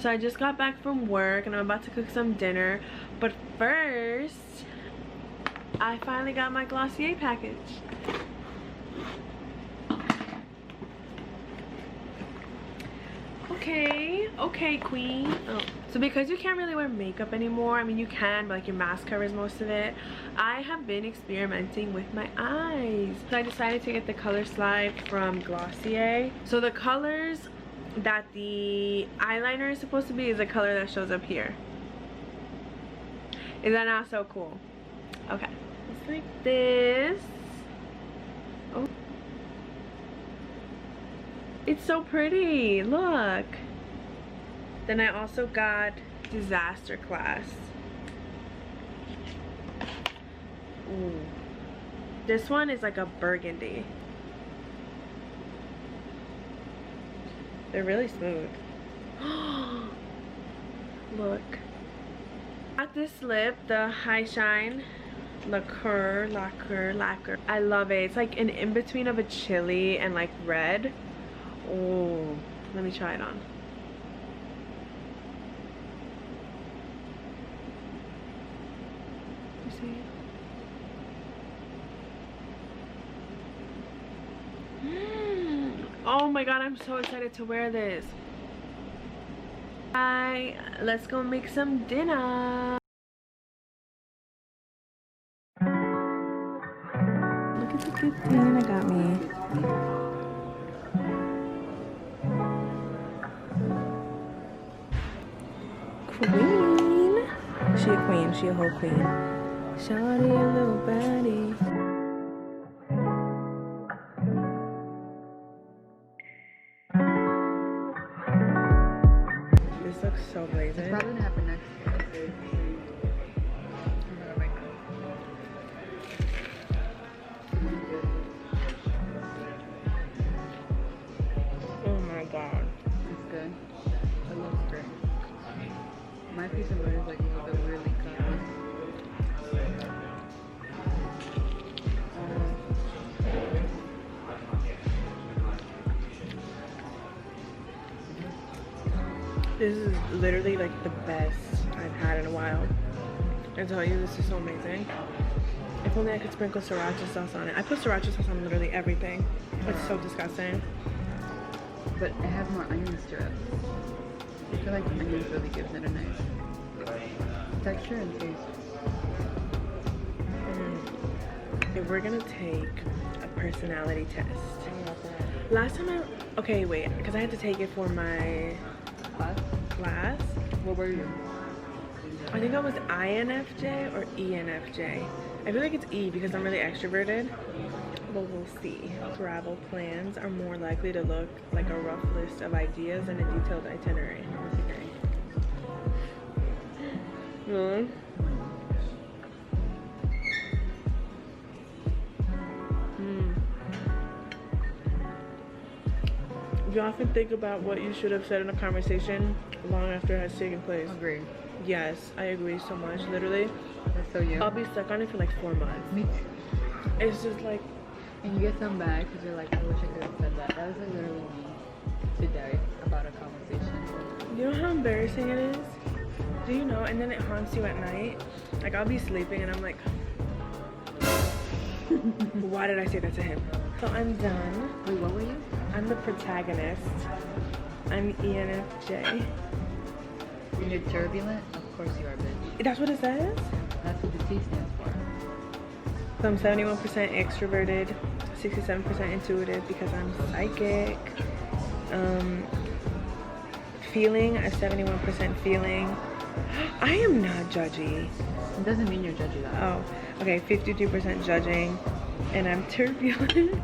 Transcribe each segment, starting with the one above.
So I just got back from work and I'm about to cook some dinner, but first I finally got my Glossier package. Okay queen. Oh, so because you can't really wear makeup anymore, I mean you can, but like your mask covers most of it, I have been experimenting with my eyes. So I decided to get the color slide from Glossier. So the colors that the eyeliner is supposed to be is the color that shows up here. Is that not so cool? Okay, it's like this. Oh, it's so pretty, look. Then I also got Disaster Class. Ooh. This one is like a burgundy. They're really smooth. Look. Got this lip, the High Shine Lacquer. I love it. It's like an in-between of a chili and like red. Oh, let me try it on. You see? Oh my god, I'm so excited to wear this. Bye. Let's go make some dinner. Look at the good pan I got me. Queen. She a queen. She a whole queen. Shawty a little baddie. This looks so blazing. It's probably gonna happen next year. Oh my god. It's good. It looks great. My piece of wood is like a little bit weirdly cut. This is literally like the best I've had in a while. I tell you, this is so amazing. If only I could sprinkle sriracha sauce on it. I put sriracha sauce on literally everything. It's so disgusting. But it has more onions to it. I feel like the onions really gives it a nice texture and taste. If we're gonna take a personality test. Last time okay, wait, because I had to take it for my class. What were you? I think I was INFJ or ENFJ. I feel like it's E because I'm really extroverted. But we'll see. Travel plans are more likely to look like a rough list of ideas than a detailed itinerary. Really? You often think about what you should have said in a conversation long after it has taken place. Agreed. Yes, I agree so much. Literally, That's so you. I'll be stuck on it for like 4 months. Me too. It's just like, And you get some back because you're like, I wish I could have said that. That was like literally me today about a conversation. you know how embarrassing it is? Do you know? And then it haunts you at night. Like I'll be sleeping and I'm like, why did I say that to him? So I'm done. Wait, what were you? I'm the protagonist. I'm ENFJ. And you're turbulent? Of course you are, bitch. That's what it says? That's what the T stands for. So I'm 71% extroverted, 67% intuitive because I'm psychic. Feeling, a 71% feeling. I am not judgy. It doesn't mean you're judgy though. Oh, okay, 52% judging, and I'm turbulent.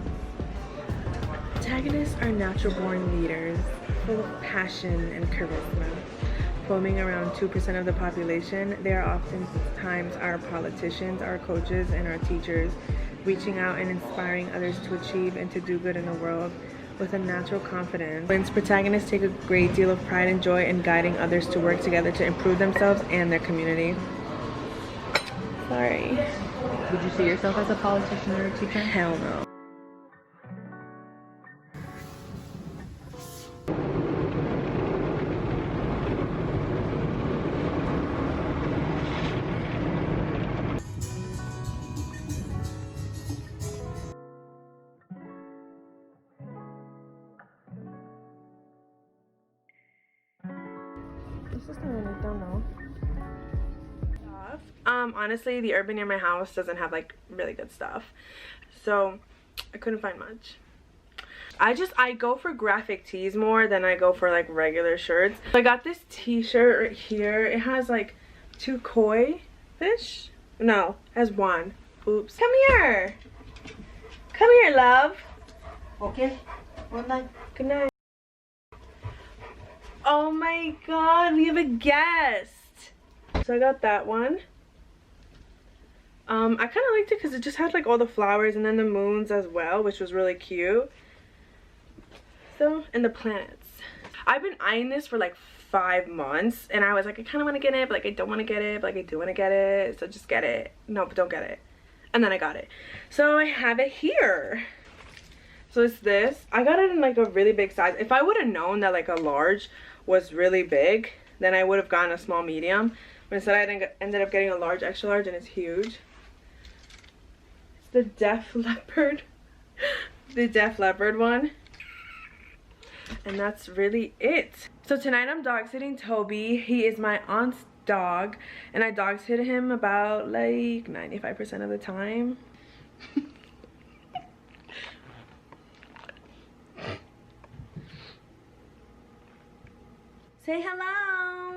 Protagonists are natural born leaders, full of passion and charisma. Forming around 2% of the population, they are oftentimes our politicians, our coaches, and our teachers, reaching out and inspiring others to achieve and to do good in the world with a natural confidence. Wins protagonists take a great deal of pride and joy in guiding others to work together to improve themselves and their community. Sorry. Would you see yourself as a politician or a teacher? Hell no. This is bonito, no? Honestly, the urban near my house doesn't have like really good stuff, so I couldn't find much. I go for graphic tees more than I go for like regular shirts. I got this t-shirt right here. It has like 2 koi fish. No, it has 1. Oops. Come here. Come here, love. Okay. Good night. Good night. Oh my god, we have a guest. So I got that one. I kind of liked it because it just had like all the flowers and then the moons as well, which was really cute. So, and the planets. I've been eyeing this for like 5 months and I was like, I kind of want to get it, but like I don't want to get it, but like I do want to get it, so just get it. No, but don't get it. And then I got it. So I have it here. So it's this. I got it in like a really big size. If I would have known that like a large was really big, then I would have gotten a small medium. But instead I ended up getting a large, extra large, and it's huge. It's the Def Leppard. The Def Leppard one. And that's really it. So tonight I'm dog sitting Toby. He is my aunt's dog. And I dog sit him about like 95% of the time. Say hello.